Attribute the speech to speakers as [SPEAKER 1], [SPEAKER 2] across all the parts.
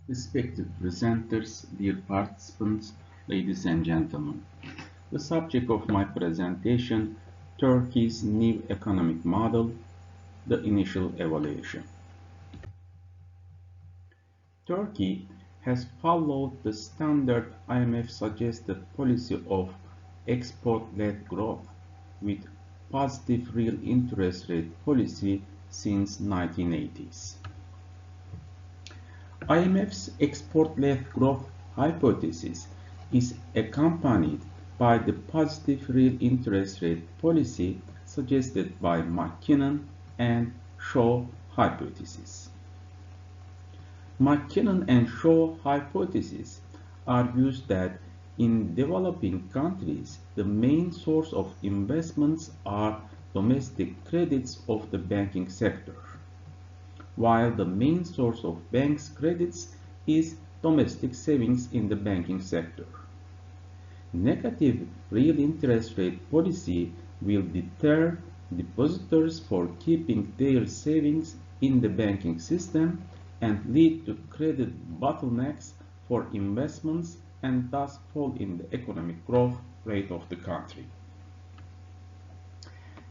[SPEAKER 1] Respected presenters, dear participants, ladies and gentlemen. The subject of my presentation, Turkey's new economic model, the initial evaluation. Turkey has followed the standard IMF suggested policy of export-led growth with positive real interest rate policy since 1980s. IMF's export-led growth hypothesis is accompanied by the positive real interest rate policy suggested by McKinnon and Shaw hypothesis. McKinnon and Shaw hypothesis argues that in developing countries, the main source of investments are domestic credits of the banking sector, while the main source of banks' credits is domestic savings in the banking sector. Negative real interest rate policy will deter depositors for keeping their savings in the banking system and lead to credit bottlenecks for investments and thus fall in the economic growth rate of the country.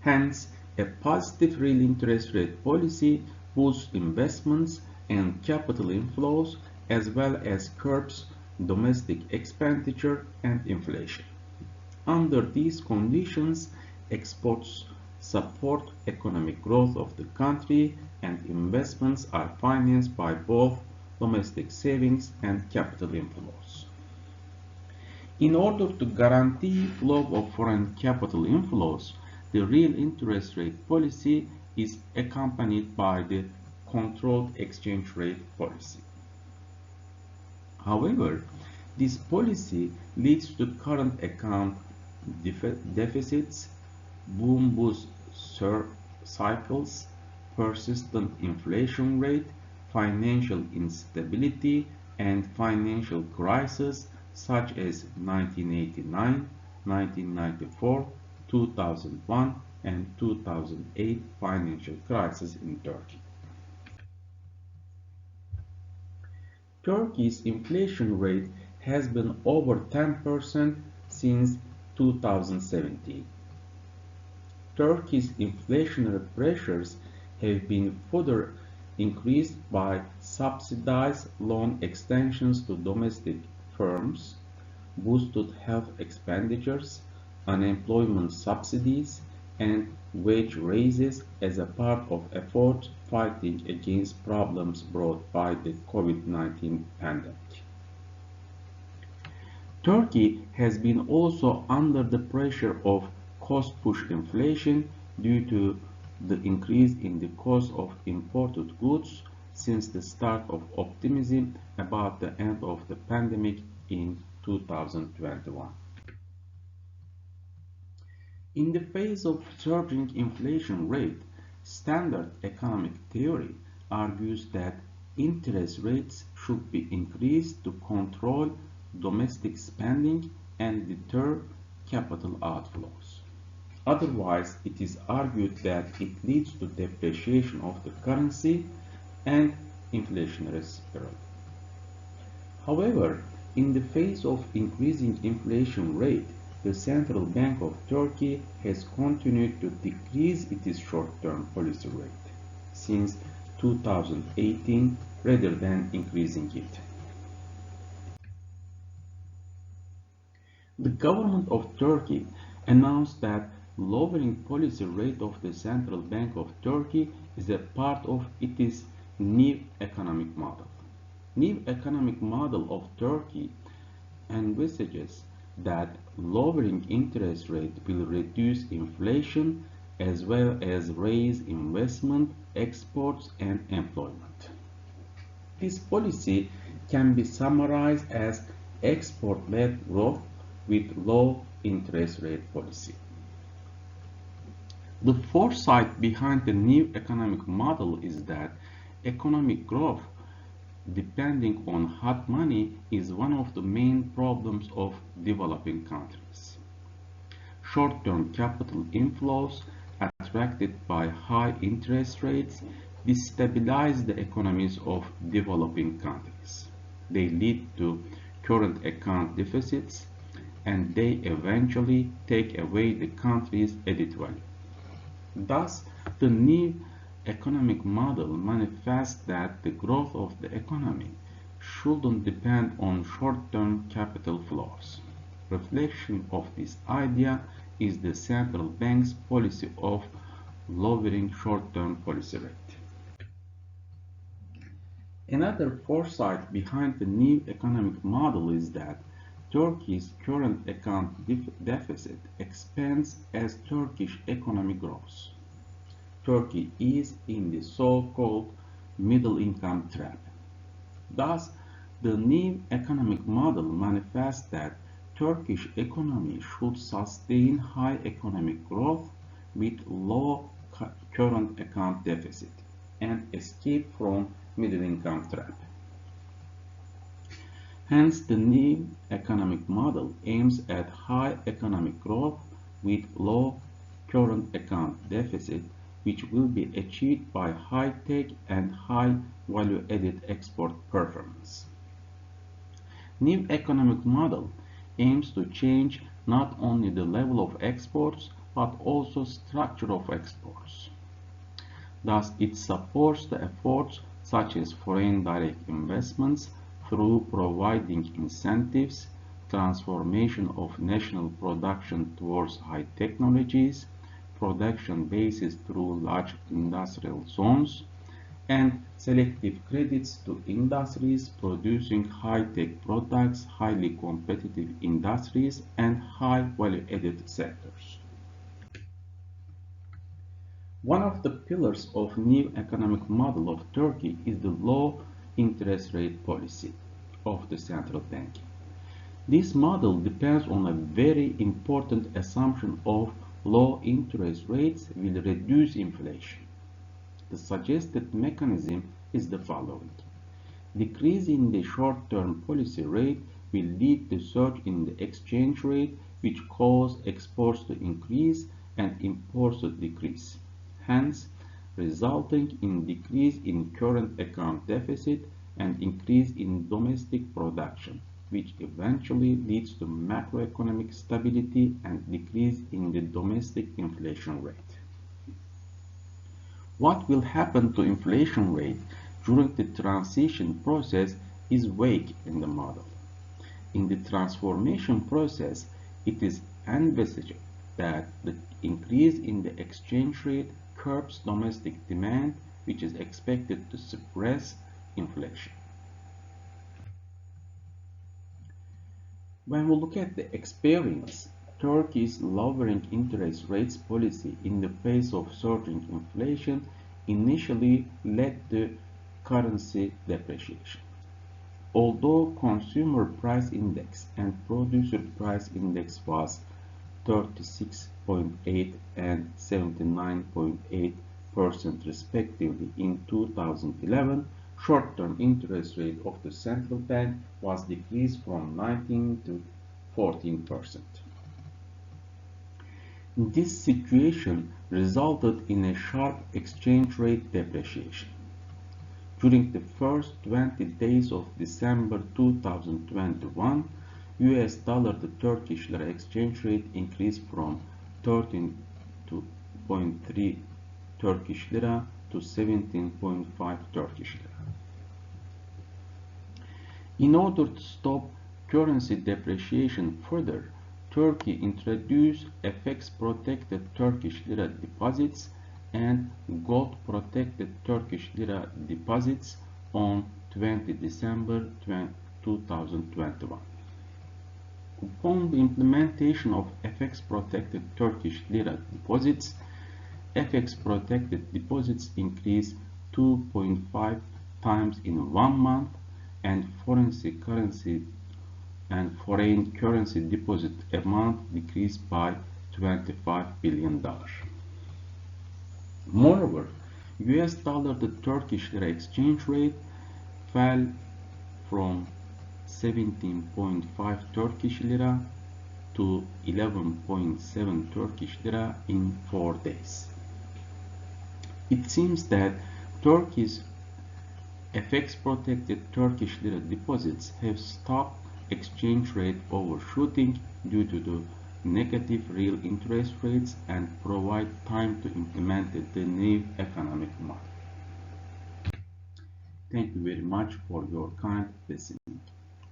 [SPEAKER 1] Hence, a positive real interest rate policy boosts investments and capital inflows as well as curbs domestic expenditure and inflation. Under these conditions, exports support economic growth of the country and investments are financed by both domestic savings and capital inflows. In order to guarantee flow of foreign capital inflows, the real interest rate policy is accompanied by the controlled exchange rate policy. However, this policy leads to current account deficits, boom-bust cycles, persistent inflation rate, financial instability, and financial crises such as 1989, 1994, 2001, and 2008 financial crisis in Turkey. Turkey's inflation rate has been over 10% since 2017. Turkey's inflationary pressures have been further increased by subsidized loan extensions to domestic firms, boosted health expenditures, unemployment subsidies, and wage raises as a part of efforts fighting against problems brought by the COVID-19 pandemic. Turkey has been also under the pressure of cost-push inflation due to the increase in the cost of imported goods since the start of optimism about the end of the pandemic in 2021. In the face of surging inflation rate, standard economic theory argues that interest rates should be increased to control domestic spending and deter capital outflows. Otherwise, it is argued that it leads to depreciation of the currency and inflationary spiral. However, in the face of increasing inflation rate, the Central Bank of Turkey has continued to decrease its short-term policy rate since 2018 rather than increasing it. The government of Turkey announced that lowering policy rate of the Central Bank of Turkey is a part of its new economic model. New economic model of Turkey envisages that lowering interest rate will reduce inflation as well as raise investment, exports, and employment. This policy can be summarized as export-led growth with low interest rate policy. The foresight behind the new economic model is that economic growth depending on hot money is one of the main problems of developing countries. Short-term capital inflows attracted by high interest rates destabilize the economies of developing countries. They lead to current account deficits, and they eventually take away the country's added value. Thus, the new economic model manifests that the growth of the economy shouldn't depend on short-term capital flows. Reflection of this idea is the central bank's policy of lowering short-term policy rate. Another foresight behind the new economic model is that Turkey's current account deficit expands as Turkish economy grows. Turkey is in the so-called middle income trap. Thus, the new economic model manifests that Turkish economy should sustain high economic growth with low current account deficit and escape from middle income trap. Hence, the new economic model aims at high economic growth with low current account deficit, which will be achieved by high-tech and high value-added export performance. New economic model aims to change not only the level of exports but also structure of exports. Thus, it supports the efforts such as foreign direct investments through providing incentives, transformation of national production towards high technologies, production bases through large industrial zones, and selective credits to industries producing high-tech products, highly competitive industries, and high value-added sectors. One of the pillars of new economic model of Turkey is the low interest rate policy of the central bank. This model depends on a very important assumption of low interest rates will reduce inflation. The suggested mechanism is the following. Decrease in the short-term policy rate will lead to surge in the exchange rate, which cause exports to increase and imports to decrease, hence resulting in decrease in current account deficit and increase in domestic production, which eventually leads to macroeconomic stability and decrease in the domestic inflation rate. What will happen to inflation rate during the transition process is vague in the model. In the transformation process, it is envisaged that the increase in the exchange rate curbs domestic demand, which is expected to suppress inflation. When we look at the experience, Turkey's lowering interest rates policy in the face of surging inflation initially led to currency depreciation. Although consumer price index and producer price index was 36.8 and 79.8% respectively in 2011, short-term interest rate of the central bank was decreased from 19 to 14%. This situation resulted in a sharp exchange rate depreciation. During the first 20 days of December 2021, US dollar to Turkish lira exchange rate increased from 13.3 Turkish lira to 17.5 Turkish lira. In order to stop currency depreciation further, Turkey introduced FX-protected Turkish lira deposits and gold-protected Turkish lira deposits on 20 December 2021. Upon the implementation of FX-protected Turkish lira deposits, FX-protected deposits increased 2.5 times in 1 month, and foreign currency deposit amount decreased by $25 billion. Moreover, US dollar to Turkish lira exchange rate fell from 17.5 Turkish lira to 11.7 Turkish lira in 4 days. It seems that Turkey's FX-protected Turkish lira deposits have stopped exchange rate overshooting due to the negative real interest rates and provide time to implement the new economic model. Thank you very much for your kind listening.